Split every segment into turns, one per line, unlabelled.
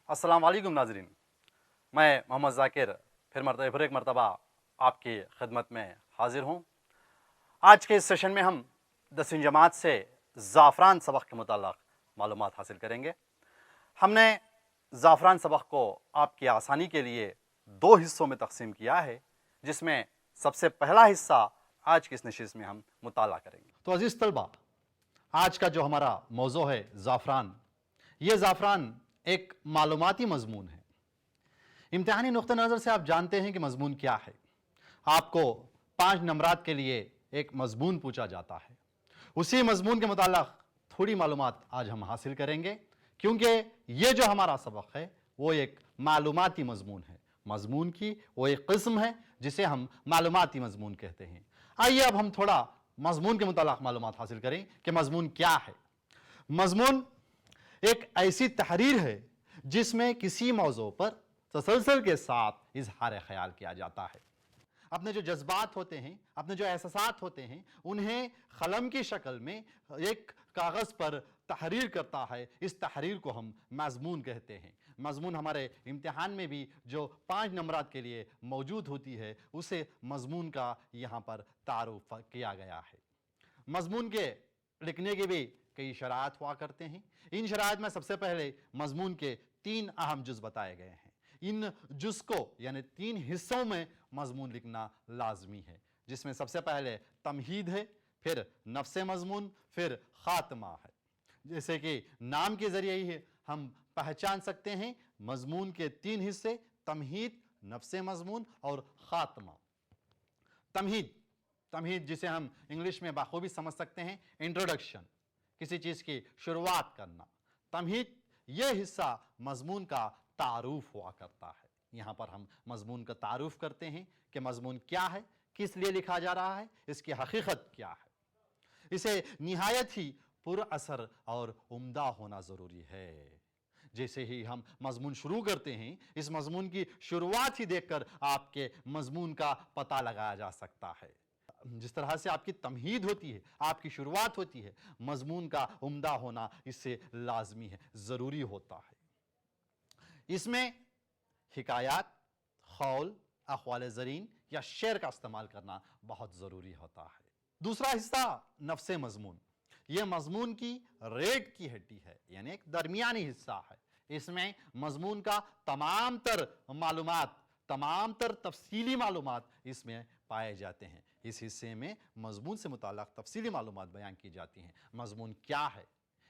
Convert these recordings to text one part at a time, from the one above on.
अस्सलाम वालेकुम नाजरीन, मैं मोहम्मद ज़ाकिर फिर एक मरतबा आपकी खिदमत में हाजिर हूँ। आज के इस सेशन में हम 10वीं जमात से ज़ाफ़रान सबक के मुताल्लिक़ मालूमात हासिल करेंगे। हमने ज़ाफ़रान सबक को आपकी आसानी के लिए 2 हिस्सों में तकसीम किया है, जिसमें सबसे पहला हिस्सा आज की इस नशिस्त में हम मुताला करेंगे। तो अज़ीज़ तलबा, आज का जो हमारा मौज़ू है ज़ाफ़रान, ये ज़ाफ़रान एक मालूमाती मज़मून है। इम्तिहानी नुक़्ते नज़र से आप जानते हैं कि मज़मून क्या है। आपको 5 नंबरात के लिए एक मज़मून पूछा जाता है। उसी मज़मून के मुताल्लिक़ थोड़ी मालूमात आज हम हासिल करेंगे, क्योंकि ये जो हमारा सबक है वो एक मालूमाती मज़मून है। मज़मून की वो एक क़िस्म है जिसे हम मालूमाती मज़मून कहते हैं। आइए अब हम थोड़ा मज़मून के मुताल्लिक़ मालूमात हासिल करें कि मज़मून क्या है। मज़मून एक ऐसी तहरीर है जिसमें किसी मौज़ू पर तसलसल के साथ इज़हार ख़याल किया जाता है। अपने जो जज्बात होते हैं, अपने जो एहसासात होते हैं, उन्हें क़लम की शक्ल में एक कागज़ पर तहरीर करता है। इस तहरीर को हम मज़मून कहते हैं। मज़मून हमारे इम्तिहान में भी जो 5 नंबरात के लिए मौजूद होती है, उसे मज़मून का यहाँ पर तारुफ़ किया गया है। मज़मून के लिखने के भी कई शराइत हुआ करते हैं। इन शराइत में सबसे पहले मज़मून के 3 अहम जुज़ बताए गए हैं। इन जुज़ को यानी 3 हिस्सों में मज़मून लिखना लाजमी है, जिसमें सबसे पहले तमहीद है, फिर नफ्स मज़मून, फिर ख़ात्मा है। जैसे कि नाम के ज़रिए ही हम पहचान सकते हैं मज़मून के 3 हिस्से: तमहीद, नफ्स मज़मून और ख़ात्मा। तमहीद जिसे हम इंग्लिश में बाखूबी समझ सकते हैं इंट्रोडक्शन, किसी चीज़ की शुरुआत करना। तमहीद ये हिस्सा मज़मून का तारुफ हुआ करता है। यहाँ पर हम मज़मून का तारुफ करते हैं कि मज़मून क्या है, किस लिए लिखा जा रहा है, इसकी हकीकत क्या है। इसे निहायत ही पुरअसर और उम्दा होना ज़रूरी है। जैसे ही हम मज़मून शुरू करते हैं, इस मज़मून की शुरुआत ही देखकर आपके मज़मून का पता लगाया जा सकता है। जिस तरह से आपकी तमहीद होती है, आपकी शुरुआत होती है, मज़मून का उम्दा होना इससे लाजमी है, ज़रूरी होता है। इसमें हिकायात, खौल, अक़वाल ज़रीन या शेर का इस्तेमाल करना बहुत ज़रूरी होता है। दूसरा हिस्सा नफ्स मज़मून, यह मज़मून की रेड की हड्डी है, यानी एक दरमियानी हिस्सा है। इसमें मज़मून का तमाम तर मालूमात, तमाम तर तफसीली मालूमात इसमें पाए जाते हैं। इस हिस्से में मज़मून से मुताल्लिक़ तफसीली मालूमात बयान की जाती हैं। मज़मून क्या है,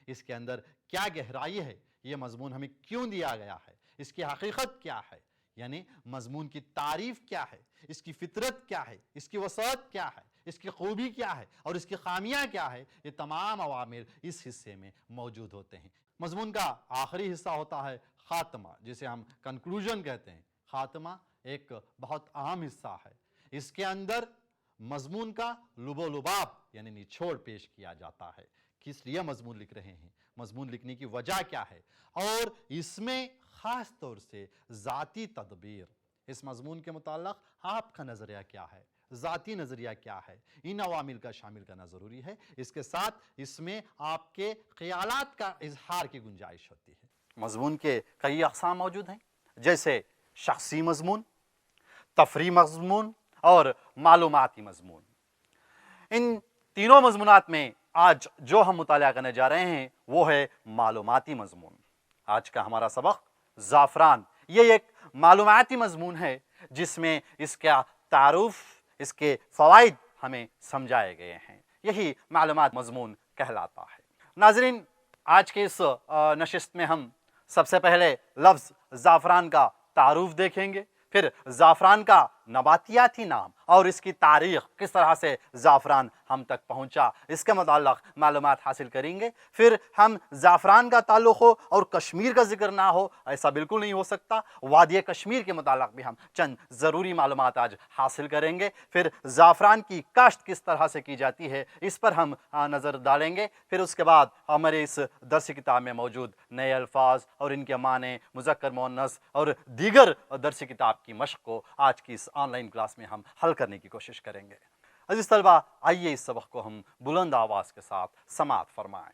इसके अंदर क्या गहराई है, ये मज़मून हमें क्यों दिया गया है, इसकी हकीकत क्या है, यानी मज़मून की तारीफ़ क्या है, इसकी फ़ितरत क्या है, इसकी वसाअत क्या है, इसकी खूबी क्या है और इसकी खामियाँ क्या है, ये तमाम अवामिर इस हिस्से में मौजूद होते हैं। मज़मून का आखिरी हिस्सा होता है ख़ात्मा, जिसे हम कंक्लूजन कहते हैं। ख़ात्मा एक बहुत अहम हिस्सा है। इसके अंदर मज़मून का लुबो-लुबाब यानी निचोड़ पेश किया जाता है। किस लिए मज़मून लिख रहे हैं, मज़मून लिखने की वजह क्या है, और इसमें ख़ास तौर से ज़ाती तदबीर, इस मज़मून के मुताल्लिक़ आपका नज़रिया क्या है, ज़ाती नज़रिया क्या है, इन अवामिल का शामिल करना ज़रूरी है। इसके साथ इसमें आपके ख़यालात का इज़हार की गुंजाइश होती है। मज़मून के कई अक़साम मौजूद हैं, जैसे शख़सी मज़मून, तफ़री मज़मून और मालूमाती मज़मून। इन तीनों मज़मूनात में आज जो हम मुताला करने जा रहे हैं वो है मालूमाती मज़मून। आज का हमारा सबक ज़ाफ़रान, ये एक मालूमाती मज़मून है जिसमें इसका तारुफ़, इसके फ़वाइद हमें समझाए गए हैं। यही मालूमात मज़मून कहलाता है। नाज़रीन, आज के इस नशिस्त में हम सबसे पहले लफ्ज़ ज़ाफ़रान का तारुफ़ देखेंगे, फिर ज़ाफ़रान का नबातियाती नाम और इसकी तारीख़, किस तरह से ज़ाफ़रान हम तक पहुँचा, इसके मुताल्लिक़ मालूमात हासिल करेंगे। फिर हम ज़ाफ़रान का ताल्लुक़ हो और कश्मीर का ज़िक्र ना हो, ऐसा बिल्कुल नहीं हो सकता। वादी कश्मीर के मुताल्लिक़ भी हम चंद ज़रूरी मालूमात आज हासिल करेंगे। फिर ज़ाफ़रान की काश्त किस तरह से की जाती है, इस पर हम नज़र डालेंगे। फिर उसके बाद हमारे इस दरसी किताब में मौजूद नए अल्फाज और इनके माने, मुज़क्कर मुअन्नस और दीगर दरसी किताब की मश्क़ को आज की इस ऑनलाइन क्लास में हम हल करने की कोशिश करेंगे। अज़ीज़ तलबा, आइए इस सबक को हम बुलंद आवाज़ के साथ समाअत फरमाएं।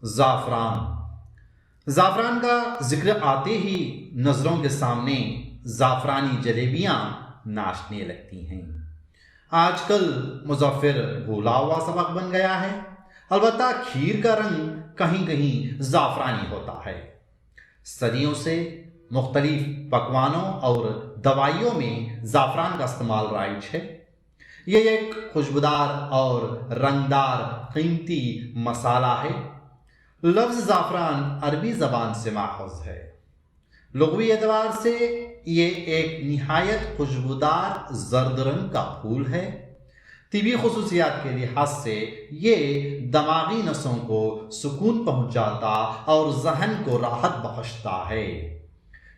ज़ाफ़रान, زعفران کا ذکر آتے ہی نظروں کے سامنے زعفرانی جلیبیاں ناچنے لگتی ہیں۔ آج کل مظفر بھولا ہوا سبق بن گیا ہے، البتہ کھیر کا رنگ کہیں کہیں زعفرانی ہوتا ہے۔ صدیوں سے مختلف پکوانوں اور دوائیوں میں زعفران کا استعمال رائج ہے۔ یہ ایک خوشبودار اور رنگدار قیمتی مسالہ ہے۔ لفظ زعفران عربی زبان سے ماخوذ ہے۔ لغوی اعتبار سے یہ ایک نہایت خوشبودار زرد رنگ کا پھول ہے۔ طبی خصوصیات کے لحاظ سے یہ دماغی نسوں کو سکون پہنچاتا اور ذہن کو راحت بخشتا ہے۔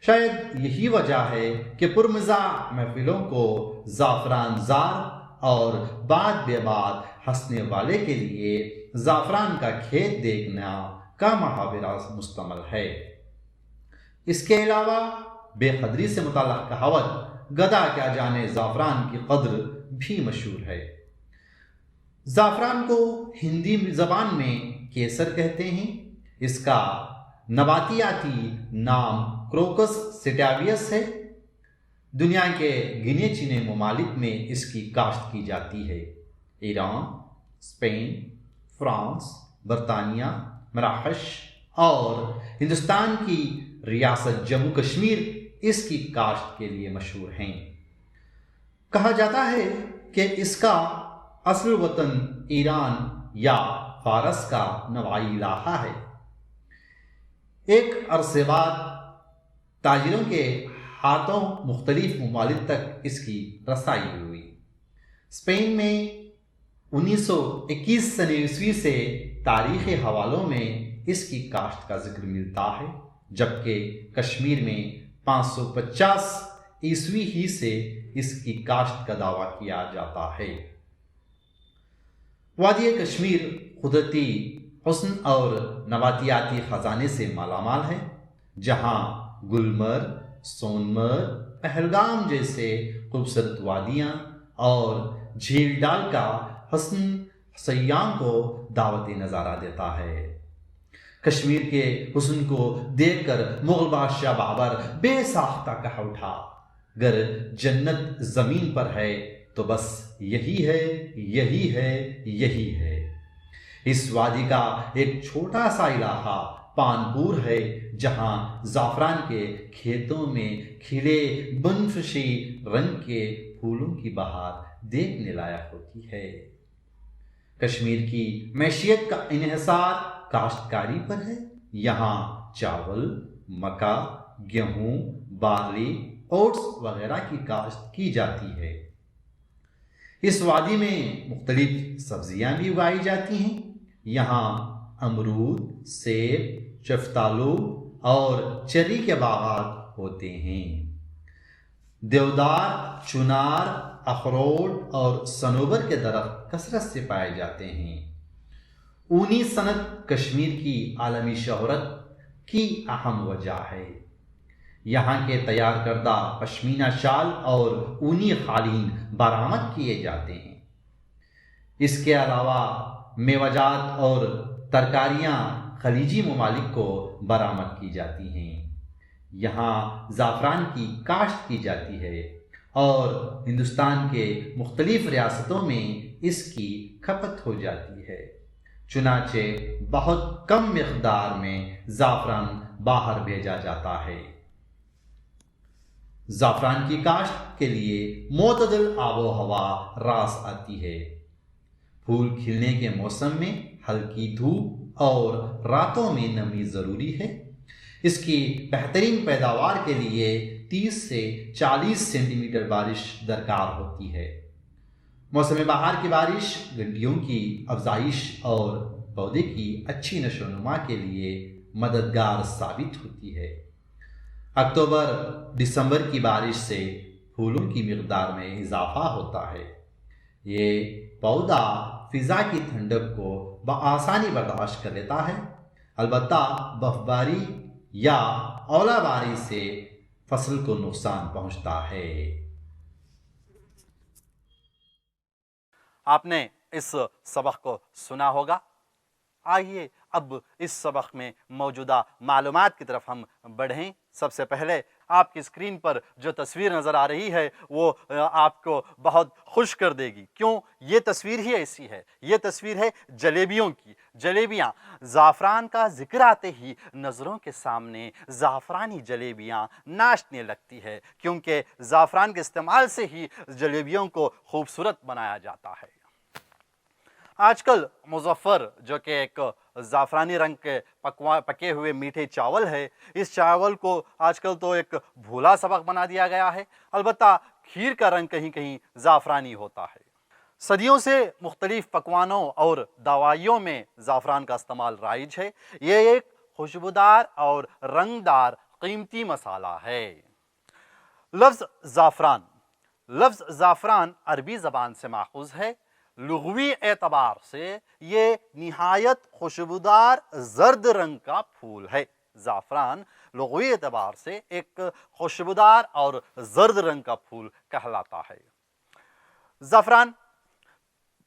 شاید یہی وجہ ہے کہ پرمزاح محفلوں کو زعفران زار اور بعد بے بعد ہنسنے والے کے لیے زعفران کا کھیت دیکھنا کا محاورہ مشتمل ہے۔ اس کے علاوہ بے قدری سے متعلق کہاوت گدھا کیا جانے زعفران کی قدر بھی مشہور ہے۔ زعفران کو ہندی زبان میں کیسر کہتے ہیں۔ اس کا نباتیاتی نام کروکس سٹیویس ہے۔ دنیا کے گنے چنے ممالک میں اس کی کاشت کی جاتی ہے۔ ایران، اسپین، فرانس، برطانیہ، مراکش اور ہندوستان کی ریاست جموں کشمیر اس کی کاشت کے لیے مشہور ہیں۔ کہا جاتا ہے کہ اس کا اصل وطن ایران یا فارس کا نواحی علاقہ ہے۔ ایک عرصے بعد تاجروں کے ہاتھوں مختلف ممالک تک اس کی رسائی ہوئی۔ اسپین میں 1921 سے تاریخی حوالوں میں اس کی کاشت کا ذکر ملتا ہے، جبکہ کشمیر میں 550 ہی سے اس کی کاشت کا دعویٰ کیا جاتا ہے۔ وادی کشمیر قدرتی حسن اور نباتیاتی خزانے سے مالا مال ہے، جہاں گلمرگ، سونمرگ، پہلگام جیسے خوبصورت وادیاں اور جھیل ڈال کا حسن سیاحوں کو دعوت نظارہ دیتا ہے۔ کشمیر کے حسن کو دیکھ کر مغل بادشاہ بابر بے ساختہ کہہ اٹھا، گر جنت زمین پر ہے تو بس یہی ہے، یہی ہے، یہی ہے۔ اس وادی کا ایک چھوٹا سا علاقہ پانپور ہے، جہاں زعفران کے کھیتوں میں کھلے بنفشی رنگ کے پھولوں کی بہار دیکھنے لائق ہوتی ہے۔ کشمیر کی معیشت کا انحصار کاشتکاری پر ہے۔ یہاں چاول، مکا، گیہوں، بارلی، اوٹس وغیرہ کی کاشت کی جاتی ہے۔ اس وادی میں مختلف سبزیاں بھی اگائی جاتی ہیں۔ یہاں امرود، سیب، شفتالو اور چری کے باغات ہوتے ہیں۔ دیودار، چنار، اخروٹ اور صنوبر کے درخت کثرت سے پائے جاتے ہیں۔ اونی صنعت کشمیر کی عالمی شہرت کی اہم وجہ ہے۔ یہاں کے تیار کردہ پشمینہ شال اور اونی قالین برآمد کیے جاتے ہیں۔ اس کے علاوہ میوہ جات اور ترکاریاں خلیجی ممالک کو برآمد کی جاتی ہیں۔ یہاں زعفران کی کاشت کی جاتی ہے اور ہندوستان کے مختلف ریاستوں میں اس کی کھپت ہو جاتی ہے۔ چنانچہ بہت کم مقدار میں زعفران باہر بھیجا جاتا ہے۔ زعفران کی کاشت کے لیے معتدل آب و ہوا راس آتی ہے۔ پھول کھلنے کے موسم میں ہلکی دھوپ اور راتوں میں نمی ضروری ہے۔ اس کی بہترین پیداوار کے لیے 30 سے 40 سینٹی میٹر بارش درکار ہوتی ہے۔ موسم بہار کی بارش گڈیوں کی افزائش اور پودے کی اچھی نشو و نما کے لیے مددگار ثابت ہوتی ہے۔ اکتوبر دسمبر کی بارش سے پھولوں کی مقدار میں اضافہ ہوتا ہے۔ یہ پودا فضا کی ٹھنڈک کو بآسانی برداشت کر لیتا ہے، البتہ برفباری یا اولا باری سے فصل کو نقصان پہنچتا ہے۔ آپ نے اس سبق کو سنا ہوگا۔ آئیے اب اس سبق میں موجودہ معلومات کی طرف ہم بڑھیں۔ سب سے پہلے آپ کی اسکرین پر جو تصویر نظر آ رہی ہے وہ آپ کو بہت خوش کر دے گی۔ کیوں؟ یہ تصویر ہی ایسی ہے، یہ تصویر ہے جلیبیوں کی۔ جلیبیاں، زعفران کا ذکر آتے ہی نظروں کے سامنے زعفرانی جلیبیاں ناچنے لگتی ہے، کیونکہ زعفران کے استعمال سے ہی جلیبیوں کو خوبصورت بنایا جاتا ہے۔ آج کل مظفر جو کہ ایک زعفرانی رنگ کے پکے ہوئے میٹھے چاول ہے، اس چاول کو آج کل تو ایک بھولا سبق بنا دیا گیا ہے۔ البتہ کھیر کا رنگ کہیں کہیں زعفرانی ہوتا ہے۔ صدیوں سے مختلف پکوانوں اور دوائیوں میں زعفران کا استعمال رائج ہے۔ یہ ایک خوشبودار اور رنگدار قیمتی مسالہ ہے۔ لفظ زعفران عربی زبان سے ماخوذ ہے۔ لغوی اعتبار سے یہ نہایت خوشبودار زرد رنگ کا پھول ہے۔ زعفران لغوی اعتبار سے ایک خوشبودار اور زرد رنگ کا پھول کہلاتا ہے۔ زعفران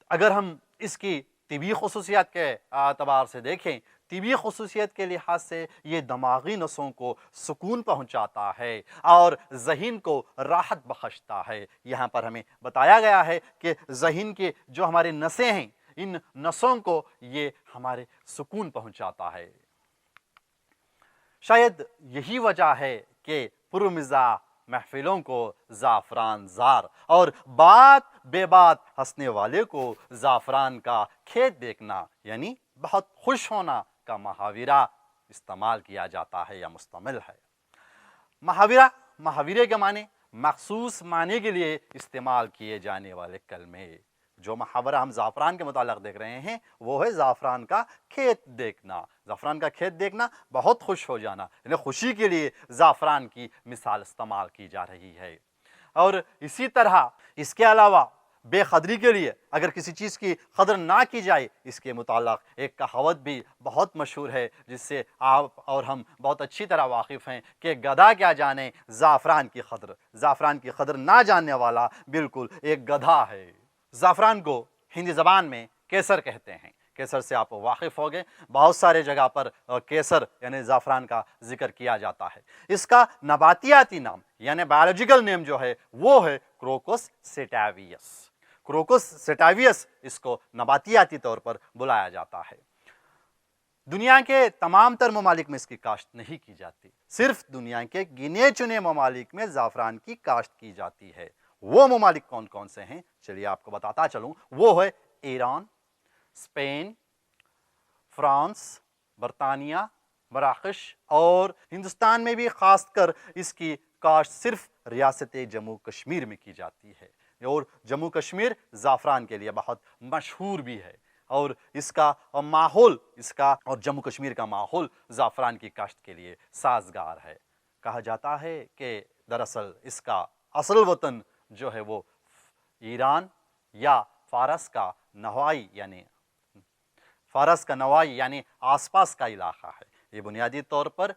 اگر ہم اس کی طبی خصوصیات کے اعتبار سے دیکھیں، طبی خصوصیت کے لحاظ سے یہ دماغی نسوں کو سکون پہنچاتا ہے اور ذہن کو راحت بخشتا ہے۔ یہاں پر ہمیں بتایا گیا ہے کہ ذہن کے جو ہمارے نسیں ہیں، ان نسوں کو یہ ہمارے سکون پہنچاتا ہے۔ شاید یہی وجہ ہے کہ پرمزاح محفلوں کو زعفران زار اور بات بے بات ہنسنے والے کو زعفران کا کھیت دیکھنا یعنی بہت خوش ہونا کا محاورہ استعمال کیا جاتا ہے یا مستعمل ہے۔ محاورے کے معنی مخصوص معنی کے لیے استعمال کیے جانے والے کلمے۔ جو محاورہ ہم زعفران کے متعلق دیکھ رہے ہیں وہ ہے زعفران کا کھیت دیکھنا۔ زعفران کا کھیت دیکھنا، بہت خوش ہو جانا، یعنی خوشی کے لیے زعفران کی مثال استعمال کی جا رہی ہے۔ اور اسی طرح اس کے علاوہ بے قدری کے لیے اگر کسی چیز کی قدر نہ کی جائے، اس کے متعلق ایک کہاوت بھی بہت مشہور ہے جس سے آپ اور ہم بہت اچھی طرح واقف ہیں کہ گدھا کیا جانے زعفران کی قدر، زعفران کی قدر نہ جاننے والا بالکل ایک گدھا ہے۔ زعفران کو ہندی زبان میں کیسر کہتے ہیں۔ کیسر سے آپ واقف ہو گئے، بہت سارے جگہ پر کیسر یعنی زعفران کا ذکر کیا جاتا ہے۔ اس کا نباتیاتی نام یعنی بایولوجیکل نیم جو ہے وہ ہے کروکس سیٹاویس۔ کروکس سیٹاویس اس کو نباتیاتی طور پر بلایا جاتا ہے۔ دنیا کے تمام تر ممالک میں اس کی کاشت نہیں کی جاتی، صرف دنیا کے گنے چنے ممالک میں زعفران کی کاشت کی جاتی ہے۔ وہ ممالک کون کون سے ہیں چلیے آپ کو بتاتا چلوں۔ وہ ہے ایران، اسپین، فرانس، برطانیہ، مراکش اور ہندوستان میں بھی خاص کر اس کی کاشت صرف ریاست جموں کشمیر میں کی جاتی ہے۔ اور جموں کشمیر زعفران کے لیے بہت مشہور بھی ہے اور اس کا ماحول اور جموں کشمیر کا ماحول زعفران کی کاشت کے لیے سازگار ہے۔ کہا جاتا ہے کہ دراصل اس کا اصل وطن جو ہے وہ ایران یا فارس کا نوائی یعنی آس پاس کا علاقہ ہے۔ یہ بنیادی طور پر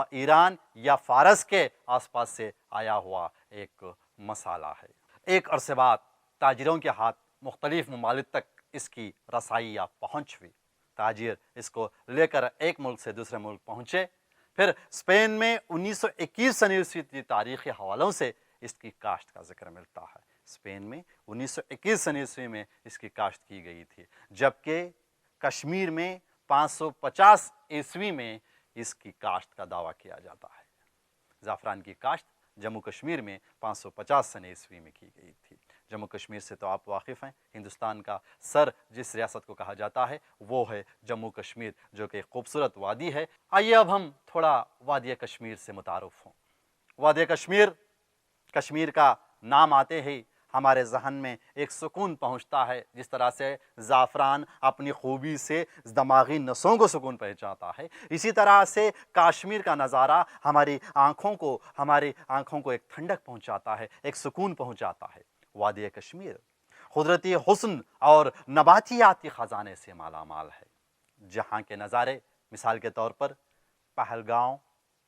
ایران یا فارس کے آس پاس سے آیا ہوا ایک مسالہ ہے۔ ایک عرصے بعد تاجروں کے ہاتھ مختلف ممالک تک اس کی رسائی یا پہنچ ہوئی۔ تاجر اس کو لے کر ایک ملک سے دوسرے ملک پہنچے۔ پھر اسپین میں 1921 کی تاریخی حوالوں سے اس کی کاشت کا ذکر ملتا ہے۔ اسپین میں 1921 میں اس کی کاشت کی گئی تھی، جبکہ کشمیر میں 550 میں اس کی کاشت کا دعویٰ کیا جاتا ہے۔ زعفران کی کاشت جموں کشمیر میں 550 میں کی گئی تھی۔ جموں کشمیر سے تو آپ واقف ہیں، ہندوستان کا سر جس ریاست کو کہا جاتا ہے وہ ہے جموں کشمیر، جو کہ خوبصورت وادی ہے۔ آئیے اب ہم تھوڑا وادی کشمیر سے متعارف ہوں۔ وادی کشمیر کا نام آتے ہی ہمارے ذہن میں ایک سکون پہنچتا ہے۔ جس طرح سے زعفران اپنی خوبی سے دماغی نسوں کو سکون پہنچاتا ہے، اسی طرح سے کشمیر کا نظارہ ہماری آنکھوں کو ایک ٹھنڈک پہنچاتا ہے، ایک سکون پہنچاتا ہے۔ وادی کشمیر قدرتی حسن اور نباتیاتی خزانے سے مالا مال ہے، جہاں کے نظارے مثال کے طور پر پہلگام،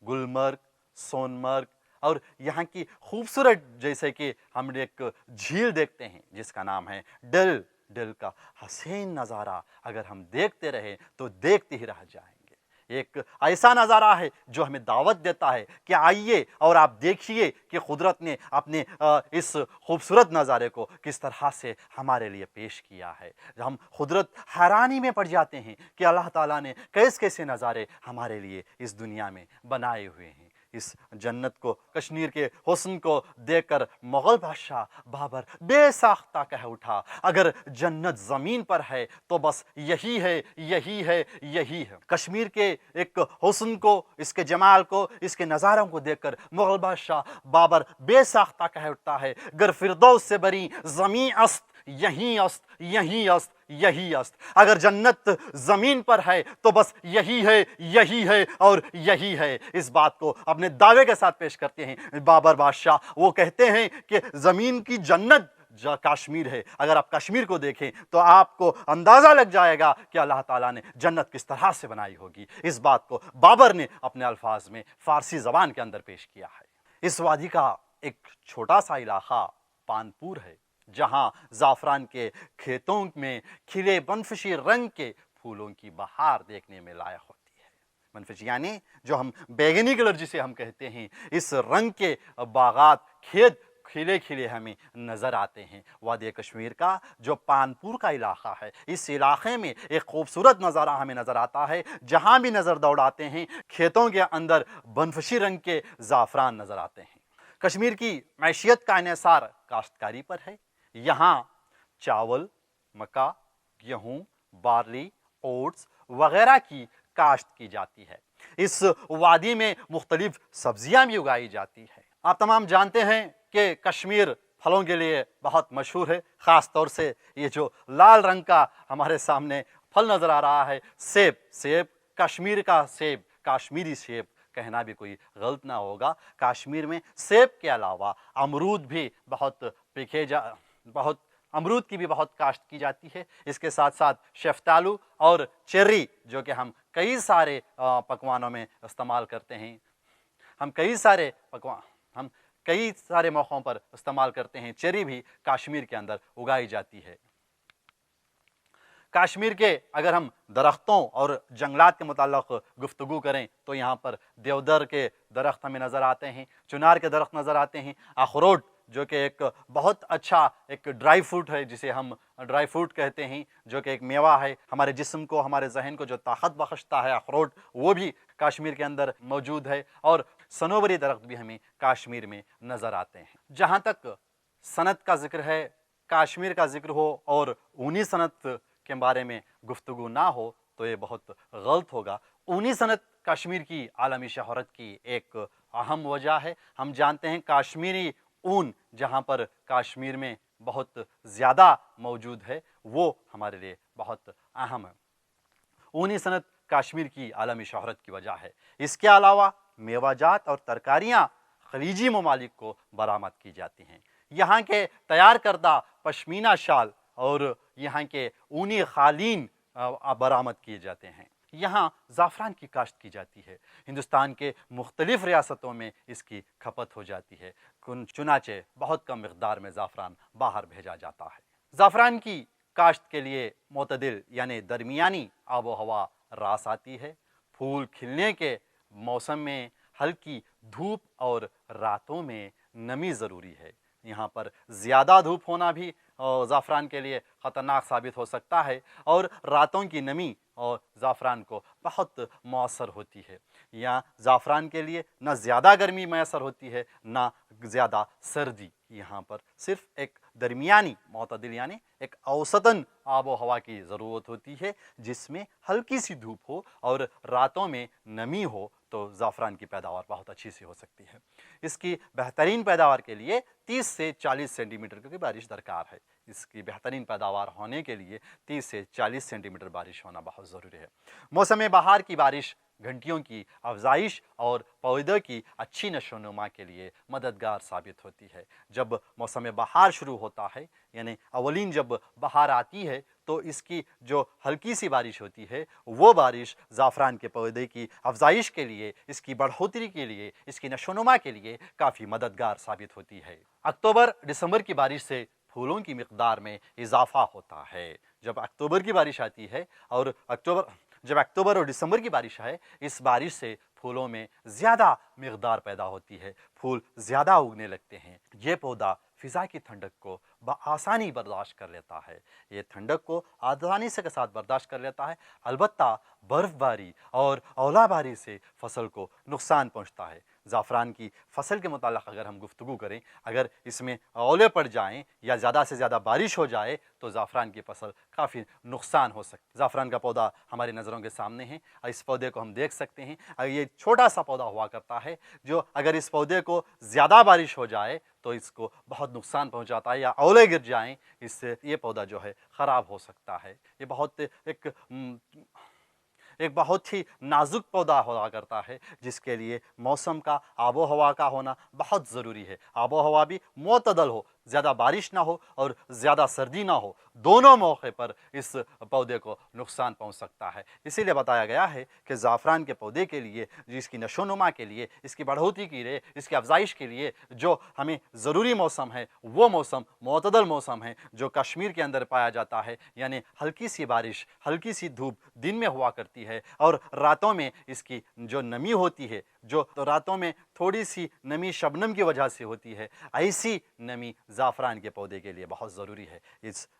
گلمرگ، سونمرگ اور یہاں کی خوبصورت جیسے کہ ہم ایک جھیل دیکھتے ہیں جس کا نام ہے ڈل دل کا حسین نظارہ اگر ہم دیکھتے رہیں تو دیکھتے ہی رہ جائیں گے۔ ایک ایسا نظارہ ہے جو ہمیں دعوت دیتا ہے کہ آئیے اور آپ دیکھیے کہ قدرت نے اپنے اس خوبصورت نظارے کو کس طرح سے ہمارے لیے پیش کیا ہے۔ ہم قدرت حیرانی میں پڑ جاتے ہیں کہ اللہ تعالیٰ نے کیسے نظارے ہمارے لیے اس دنیا میں بنائے ہوئے ہیں۔ اس جنت کو، کشمیر کے حسن کو دیکھ کر مغل بادشاہ بابر بے ساختہ کہہ اٹھا، اگر جنت زمین پر ہے تو بس یہی ہے، یہی ہے، یہی ہے۔ کشمیر کے ایک حسن کو، اس کے جمال کو، اس کے نظاروں کو دیکھ کر مغل بادشاہ بابر بے ساختہ کہہ اٹھتا ہے، گر فردوس سے بری زمین است، یہی است، یہی است، یہی است۔ اگر جنت زمین پر ہے تو بس یہی ہے، یہی ہے اور یہی ہے۔ اس بات کو اپنے دعوے کے ساتھ پیش کرتے ہیں بابر بادشاہ۔ وہ کہتے ہیں کہ زمین کی جنت کشمیر ہے۔ اگر آپ کشمیر کو دیکھیں تو آپ کو اندازہ لگ جائے گا کہ اللہ تعالیٰ نے جنت کس طرح سے بنائی ہوگی۔ اس بات کو بابر نے اپنے الفاظ میں فارسی زبان کے اندر پیش کیا ہے۔ اس وادی کا ایک چھوٹا سا علاقہ پانپور ہے، جہاں زعفران کے کھیتوں میں کھلے بنفشی رنگ کے پھولوں کی بہار دیکھنے میں لائق ہوتی ہے۔ بنفشی یعنی جو ہم بیگنی کلر جسے ہم کہتے ہیں، اس رنگ کے باغات، کھیت کھلے کھلے ہمیں نظر آتے ہیں۔ وادی کشمیر کا جو پانپور کا علاقہ ہے، اس علاقے میں ایک خوبصورت نظارہ ہمیں نظر آتا ہے۔ جہاں بھی نظر دوڑاتے ہیں، کھیتوں کے اندر بنفشی رنگ کے زعفران نظر آتے ہیں۔ کشمیر کی معیشت کا انحصار کاشتکاری پر ہے۔ یہاں چاول، مکا، گیہوں، بارلی، اوٹس وغیرہ کی کاشت کی جاتی ہے۔ اس وادی میں مختلف سبزیاں بھی اگائی جاتی ہے۔ آپ تمام جانتے ہیں کہ کشمیر پھلوں کے لیے بہت مشہور ہے، خاص طور سے یہ جو لال رنگ کا ہمارے سامنے پھل نظر آ رہا ہے، سیب، کشمیر کا سیب، کاشمیری سیب کہنا بھی کوئی غلط نہ ہوگا۔ کشمیر میں سیب کے علاوہ امرود بھی امرود کی بھی بہت کاشت کی جاتی ہے۔ اس کے ساتھ ساتھ شفتالو اور چیری، جو کہ ہم کئی سارے پکوانوں میں استعمال کرتے ہیں، ہم کئی سارے موقعوں پر استعمال کرتے ہیں، چیری بھی کشمیر کے اندر اگائی جاتی ہے۔ کشمیر کے اگر ہم درختوں اور جنگلات کے متعلق گفتگو کریں تو یہاں پر دیودر کے درخت ہمیں نظر آتے ہیں، چنار کے درخت نظر آتے ہیں، اخروٹ جو کہ ایک بہت اچھا ایک ڈرائی فروٹ ہے، جسے ہم ڈرائی فروٹ کہتے ہیں، جو کہ ایک میوہ ہے، ہمارے جسم کو، ہمارے ذہن کو جو طاقت بخشتا ہے، اخروٹ وہ بھی کشمیر کے اندر موجود ہے، اور سنوبری درخت بھی ہمیں کشمیر میں نظر آتے ہیں۔ جہاں تک صنعت کا ذکر ہے، کشمیر کا ذکر ہو اور اونی صنعت کے بارے میں گفتگو نہ ہو تو یہ بہت غلط ہوگا۔ اونی صنعت کشمیر کی عالمی شہرت کی ایک اہم وجہ ہے۔ ہم جانتے ہیں کشمیری اون جہاں پر کشمیر میں بہت زیادہ موجود ہے، وہ ہمارے لیے بہت اہم ہے۔ اونی صنعت کشمیر کی عالمی شہرت کی وجہ ہے۔ اس کے علاوہ میوہ جات اور ترکاریاں خلیجی ممالک کو برآمد کی جاتی ہیں۔ یہاں کے تیار کردہ پشمینہ شال اور یہاں کے اونی قالین برآمد کیے جاتے ہیں۔ یہاں زعفران کی کاشت کی جاتی ہے۔ ہندوستان کے مختلف ریاستوں میں اس کی کھپت ہو جاتی ہے، چنانچہ بہت کم مقدار میں زعفران باہر بھیجا جاتا ہے۔ زعفران کی کاشت کے لیے معتدل یعنی درمیانی آب و ہوا راس آتی ہے۔ پھول کھلنے کے موسم میں ہلکی دھوپ اور راتوں میں نمی ضروری ہے۔ یہاں پر زیادہ دھوپ ہونا بھی زعفران کے لیے خطرناک ثابت ہو سکتا ہے، اور راتوں کی نمی اور زعفران کو بہت مؤثر ہوتی ہے۔ یہاں زعفران کے لیے نہ زیادہ گرمی میسر ہوتی ہے نہ زیادہ سردی۔ یہاں پر صرف ایک درمیانی معتدل یعنی ایک اوسطاً آب و ہوا کی ضرورت ہوتی ہے، جس میں ہلکی سی دھوپ ہو اور راتوں میں نمی ہو تو زعفران کی پیداوار بہت اچھی سی ہو سکتی ہے۔ اس کی بہترین پیداوار کے لیے 30 سے 40 سینٹی میٹر کی بارش درکار ہے۔ اس کی بہترین پیداوار ہونے کے لیے 30 سے 40 سینٹی میٹر بارش ہونا بہت ضروری ہے۔ موسم بہار کی بارش گھنٹیوں کی افزائش اور پودوں کی اچھی نشو و نما کے لیے مددگار ثابت ہوتی ہے۔ جب موسم بہار شروع ہوتا ہے یعنی اولین جب بہار آتی ہے تو اس کی جو ہلکی سی بارش ہوتی ہے وہ بارش زعفران کے پودے کی افزائش کے لیے، اس کی بڑھوتری کے لیے، اس کی نشو و نما کے لیے کافی مددگار ثابت ہوتی ہے۔ اکتوبر دسمبر کی بارش سے फूलों की मिकदार में इजाफा होता है। जब अक्टूबर की बारिश आती है और जब अक्टूबर और दिसंबर की बारिश है, इस बारिश से फूलों में ज़्यादा मिकदार पैदा होती है, फूल ज़्यादा उगने लगते हैं। ये पौधा फ़िज़ा की ठंडक को आसानी बर्दाश्त कर लेता है, ये ठंडक को आसानी से के साथ बर्दाश्त कर लेता है। अलबत्ता बर्फ़बारी और ओलाबारी से फसल को नुकसान पहुंचता है। ज़ाफ़रान की फसल के मुताल्लिक़ अगर हम गुफ्तगू करें, अगर इसमें ओले पड़ जाएं या ज़्यादा से ज़्यादा बारिश हो जाए तो ज़ाफ़रान की फसल काफ़ी नुकसान हो सकती है। ज़ाफ़रान का पौधा हमारी नज़रों के सामने है, इस पौधे को हम देख सकते हैं। ये छोटा सा पौधा हुआ करता है जो अगर इस पौधे को ज़्यादा बारिश हो जाए तो इसको बहुत नुकसान पहुंचाता है, या ओले गिर जाएं, इससे ये पौधा जो है ख़राब हो सकता है। ये एक बहुत ही नाजुक पौधा हुआ करता है, जिसके लिए मौसम का, आबो हवा का होना बहुत ज़रूरी है। आबो हवा भी मुतदल हो, ज़्यादा बारिश ना हो और ज़्यादा सर्दी ना हो, दोनों मौके पर इस पौधे को नुकसान पहुंच सकता है। इसीलिए बताया गया है कि ज़ाफ़रान के पौधे के लिए, जिसकी नशोनुमा के लिए, इसकी बढ़ोतरी के लिए, इसकी अफजाइश के लिए जो हमें ज़रूरी मौसम है, वो मौसम मुतदल मौसम है जो कश्मीर के अंदर पाया जाता है। यानी हल्की सी बारिश, हल्की सी धूप दिन में हुआ करती है और रातों में इसकी जो नमी होती है, जो तो रातों में थोड़ी सी नमी शबनम की वजह से होती है, ऐसी नमी ज़ाफ़रान के पौधे के लिए बहुत ज़रूरी है।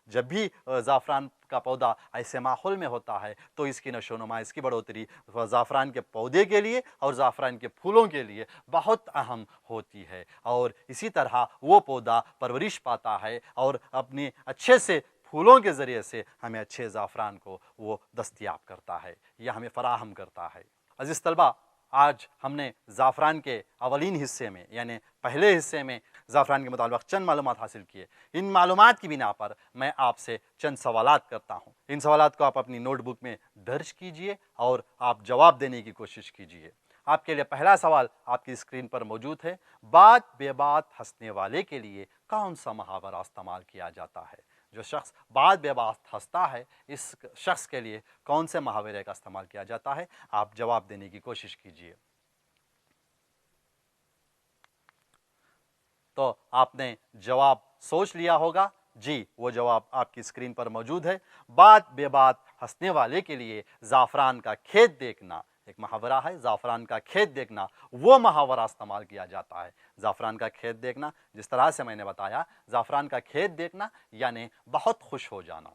जब भी ज़ाफ़रान का पौधा ऐसे माहौल में होता है तो इसकी नशोनुमा, इसकी बढ़ोतरी ज़ाफ़रान के पौधे के लिए और ज़ाफ़रान के फूलों के लिए बहुत अहम होती है। और इसी तरह वो पौधा परवरिश पाता है और अपने अच्छे से फूलों के ज़रिए से हमें अच्छे ज़ाफ़रान को वो दस्तयाब करता है या हमें फ़राहम करता है। अज़ीज़ तलबा, आज हमने ज़ाफ़रान के अवलीन हिस्से में, यानी पहले हिस्से में ज़ाफ़रान के मुताबिक चंद मालूमात हासिल किए। इन मालूमात की बिना पर मैं आपसे चंद सवालात करता हूँ। इन सवालात को आप अपनी नोटबुक में दर्ज कीजिए और आप जवाब देने की कोशिश कीजिए। आपके लिए पहला सवाल आपकी स्क्रीन पर मौजूद है। बात बेबात हंसने वाले के लिए कौन सा मुहावरा इस्तेमाल किया जाता है? जो शख्स बात बेबात हंसता है, इस शख्स के लिए कौन से मुहावरे का इस्तेमाल किया जाता है? आप जवाब देने की कोशिश कीजिए। तो आपने जवाब सोच लिया होगा। जी, वो जवाब आपकी स्क्रीन पर मौजूद है। बात बेबात हंसने वाले के लिए ज़ाफ़रान का खेत देखना, एक मुहावरा है, ज़ाफ़रान का खेत देखना, वो मुहावरा इस्तेमाल किया जाता है। ज़ाफ़रान का खेत देखना, जिस तरह से मैंने बताया, ज़ाफ़रान का खेत देखना यानी बहुत खुश हो जाना।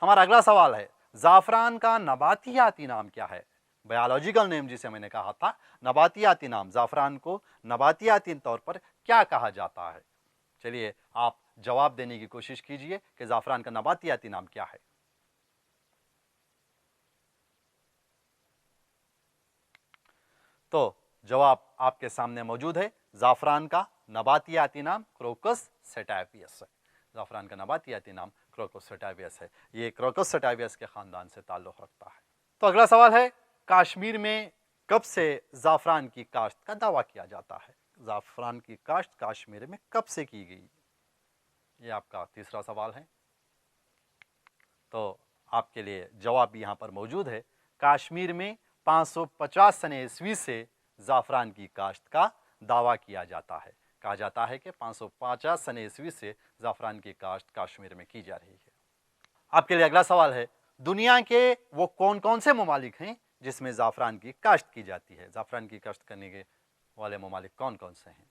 हमारा अगला सवाल है, ज़ाफ़रान का नबातियाती नाम क्या है? बायोलॉजिकल नेम जिसे मैंने कहा था, नबातियाती नाम, ज़ाफ़रान को नबातियाती तौर पर क्या कहा जाता है? चलिए आप जवाब देने की कोशिश कीजिए कि ज़ाफ़रान का नबातियाती नाम क्या है। तो जवाब आपके सामने मौजूद है। ज़ाफ़रान का नबातियाती नाम क्रोकस सेटाइवियस है। ज़ाफ़रान का नबातियाती नाम क्रोकस सेटाइवियस है। ये क्रोकस सेटाइवियस के ख़ानदान से ताल्लुक़ रखता है। तो अगला सवाल है, कश्मीर में कब से ज़ाफ़रान की काश्त का दावा किया जाता है? ज़ाफ़रान की काश्त कश्मीर में कब से की गई? ये आपका तीसरा सवाल है। तो आपके लिए जवाब भी यहाँ पर मौजूद है। कश्मीर में 550 सने ईस्वी से ज़ाफ़रान की काश्त का दावा किया जाता है। कहा जाता है कि 550 सने ईस्वी से ज़ाफ़रान की काश्त कश्मीर में की जा रही है। आपके लिए अगला सवाल है, दुनिया के वो कौन कौन से ममालिक हैं जिसमें ज़ाफ़रान की काश्त की जाती है? ज़ाफ़रान की काश्त करने के वाले ममालिक कौन कौन से हैं?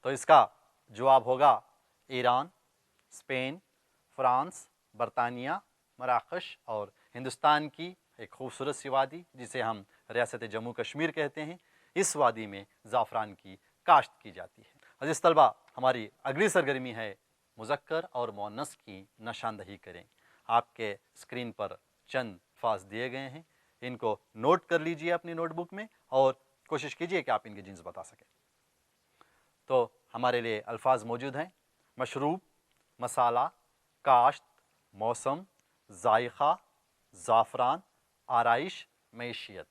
तो इसका जवाब होगा ईरान, स्पेन, फ्रांस, बरतानिया, मराकश और हिंदुस्तान की एक खूबसूरत सी वादी जिसे हम रियासत जम्मू कश्मीर कहते हैं। इस वादी में ज़ाफ़रान की काश्त की जाती है। अज़ीज़ तलबा, हमारी अगली सरगर्मी है मुज़क्कर और मुअन्नस की निशानदही करें। आपके स्क्रीन पर चंद अल्फाज दिए गए हैं, इनको नोट कर लीजिए अपनी नोटबुक में और कोशिश कीजिए कि आप इनके जिन्स बता सकें। तो हमारे लिए अल्फाज मौजूद हैं, मशरूब, मसाला, काश्त, मौसम, जायक़ा, ज़ाफ़रान, आराइश, मैशियत।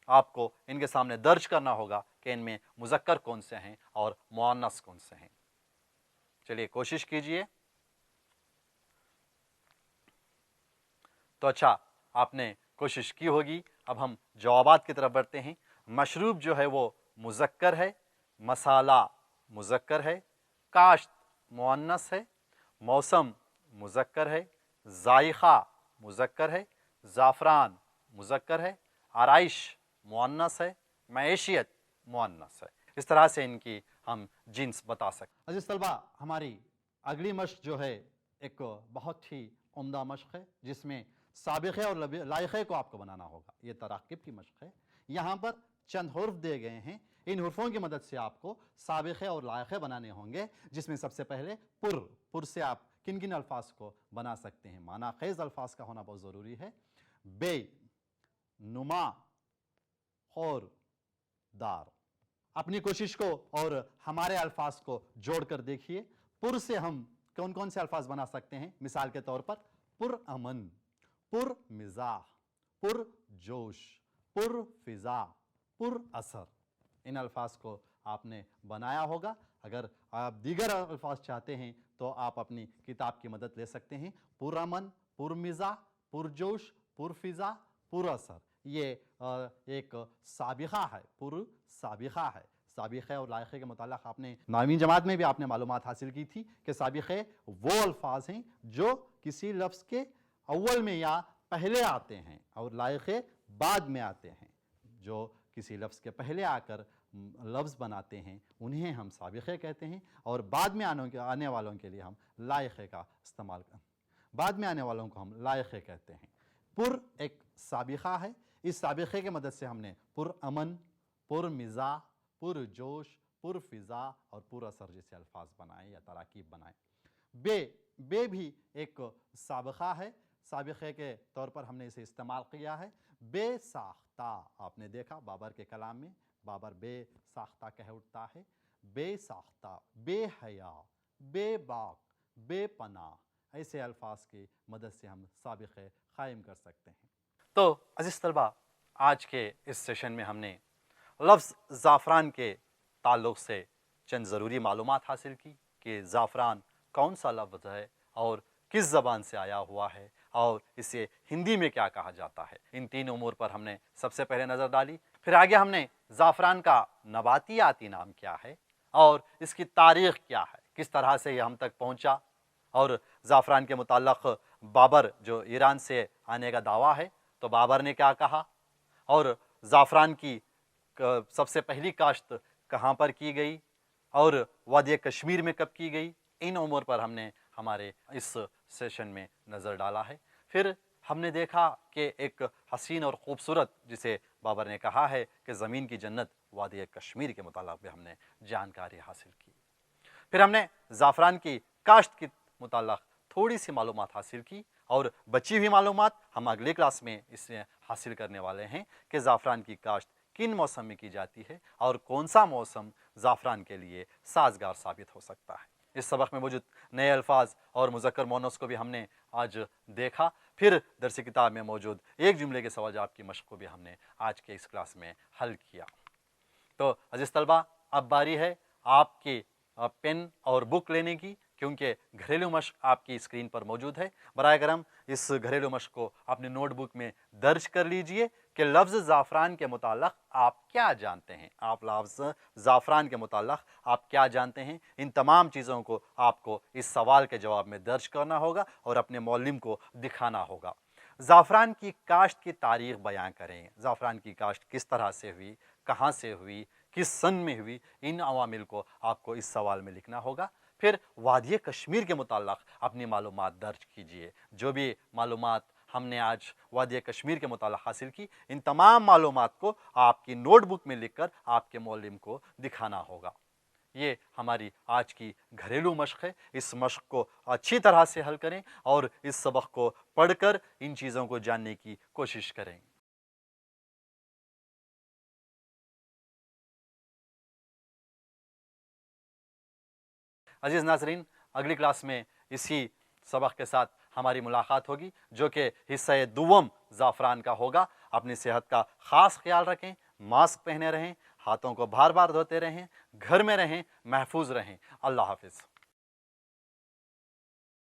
आपको इनके सामने दर्ज करना होगा कि इनमें मुज़क्कर कौन से हैं और मुअन्नस कौन से हैं। चलिए कोशिश कीजिए। तो अच्छा, आपने कोशिश की होगी। अब हम जवाबात की तरफ बढ़ते हैं। मशरूब जो है वो मुज़क्कर है, मसाला मुज़क्कर है, काश्त मुअन्नस है, मौसम मुज़क्कर है, ज़ाइक़ा मुज़क्कर है, ज़ाफ़रान मुज़क्कर है, आराइश मुअन्नस है, मईशियत मुअन्नस है। इस तरह से इनकी हम जिन्स बता सकते। अज़ीज़ तलबा, हमारी अगली मश्क जो है एक बहुत ही उम्दा मश्क है जिसमें साबिक़े और लाइक़े को आपको बनाना होगा। ये तराकिब की मश्क है। यहाँ पर चंद हुर्फ दिए गए हैं, इन हुर्फों की मदद से आपको साबिक़े और लाइक़े बनाने होंगे, जिसमें सबसे पहले पुर से आप किन किन अल्फाज को बना सकते हैं। माना ख़ेज़ अल्फाज का होना बहुत ज़रूरी है। बे, नुमा, और दार। अपनी कोशिश को और हमारे अल्फाज को जोड़कर देखिए। पुर से हम कौन कौन से अल्फाज बना सकते हैं? मिसाल के तौर पर पुर अमन, पुर मिजाह, पुर जोश, पुर फिजा, पुर असर। इन अल्फाज को आपने बनाया होगा। अगर आप दीगर अल्फाज चाहते हैं तो आप अपनी किताब की मदद ले सकते हैं। पुर अमन, पुर मिजाह, पुर जोश, पुर फिजा, पुर असर। ये एक साबिक़ा है, पुर साबिक़ा है। साबिक़े और लाइक़े के मुताल्लिक़ आपने 9वीं जमात में भी आपने मालूमात हासिल की थी कि साबिक़े वो अल्फाज हैं जो किसी लफ्ज़ के अव्वल में या पहले आते हैं और लाइक़े बाद में आते हैं। जो किसी लफ्ज़ के पहले आकर लफ्ज़ बनाते हैं उन्हें हम साबिक़े कहते हैं, और बाद में आने वालों के लिए हम लाइक़े का इस्तेमाल बाद में आने वालों को हम लाइक़े कहते हैं। पुर एक साबिक़ा है। इस साबिक़े की मदद से हमने पुर अमन, पुर मिज़ाह, पुर जोश, पुर फिज़ा और पुर असर जैसे अल्फाज बनाए या तराकीब बनाए। बे भी एक साबिक़ा है। साबिक़े के तौर पर हमने इसे इस्तेमाल किया है। बे साख्ता, आपने देखा बाबर के कलाम में बाबर बे साख्ता कह उठता है। बे साख्ता, बे हया, बे बाक, बे पनाह, ऐसे अल्फाज की मदद से हम साबिक़े क़ायम कर सकते हैं। तो अज़ीज़ तलबा, आज के इस सेशन में हमने लफ्ज़ ज़ाफ़रान के ताल्लुक़ से चंद ज़रूरी मालूमात हासिल की कि ज़ाफ़रान कौन सा लफ्ज़ है और किस ज़बान से आया हुआ है और इसे हिंदी में क्या कहा जाता है। इन तीन उमूर पर हमने सबसे पहले नज़र डाली। फिर आगे हमने ज़ाफ़रान का नबातियाती नाम क्या है और इसकी तारीख़ क्या है, किस तरह से यह हम तक पहुँचा, और ज़ाफ़रान के मुताल्लिक़ बाबर जो ईरान से आने का दावा है तो बाबर ने क्या कहा, और ज़ाफ़रान की सबसे पहली काश्त कहाँ पर की गई और वादी कश्मीर में कब की गई। इन उमूर पर हमने हमारे इस सेशन में नज़र डाला है। फिर हमने देखा कि एक हसीन और ख़ूबसूरत, जिसे बाबर ने कहा है कि ज़मीन की जन्नत, वादी कश्मीर के मुताल्लिक़ भी हमने जानकारी हासिल की। फिर हमने ज़ाफ़रान की काश्त के मुताल्लिक़ थोड़ी सी मालूमात हासिल की और बची हुई मालूमात हम अगले क्लास में इससे हासिल करने वाले हैं कि ज़ाफ़रान की काश्त किन मौसम में की जाती है और कौन सा मौसम ज़ाफ़रान के लिए साज़गार साबित हो सकता है। इस सबक में मौजूद नए अल्फाज और मुज़क्कर मुअन्नस को भी हमने आज देखा। फिर दर्स किताब में मौजूद एक जुमले के सवाल जवाब की मश्क को भी हमने आज के इस क्लास में हल किया। तो अज़ीज़ तलबा, अब बारी है आपकी पेन और बुक लेने की, क्योंकि घरेलू मश्क आपकी स्क्रीन पर मौजूद है। बराए करम इस घरेलू मश्क को अपने नोटबुक में दर्ज कर लीजिए कि लफ्ज़ ज़ाफ़रान के मुताल्लिक़ आप क्या जानते हैं। आप लफ्ज़ ज़ाफ़रान के मुताल्लिक़ आप क्या जानते हैं, इन तमाम चीज़ों को आपको इस सवाल के जवाब में दर्ज करना होगा और अपने मौलिम को दिखाना होगा। ज़ाफ़रान की काश्त की तारीख़ बयां करें। ज़ाफ़रान की काश्त किस तरह से हुई, कहाँ से हुई, किस सन में हुई, इन अवामिल को आपको इस सवाल में लिखना होगा। फिर वादी कश्मीर के मुताल्लिक़ अपनी मालूमात दर्ज कीजिए। जो भी मालूमात हमने आज वादी कश्मीर के मुताल्लिक़ हासिल की, इन तमाम मालूमात को आपकी नोटबुक में लिखकर आपके मौलिम को दिखाना होगा। ये हमारी आज की घरेलू मश्क है। इस मश्क को अच्छी तरह से हल करें और इस सबक को पढ़कर इन चीज़ों को जानने की कोशिश करें। अजीज़ नाज़रीन, अगली क्लास में इसी सबक के साथ हमारी मुलाकात होगी, जो कि हिस्सा दुवम ज़ाफ़रान का होगा। अपनी सेहत का ख़ास ख्याल रखें, मास्क पहने रहें, हाथों को बार बार धोते रहें, घर में रहें, महफूज रहें। अल्लाह हाफ़िज़।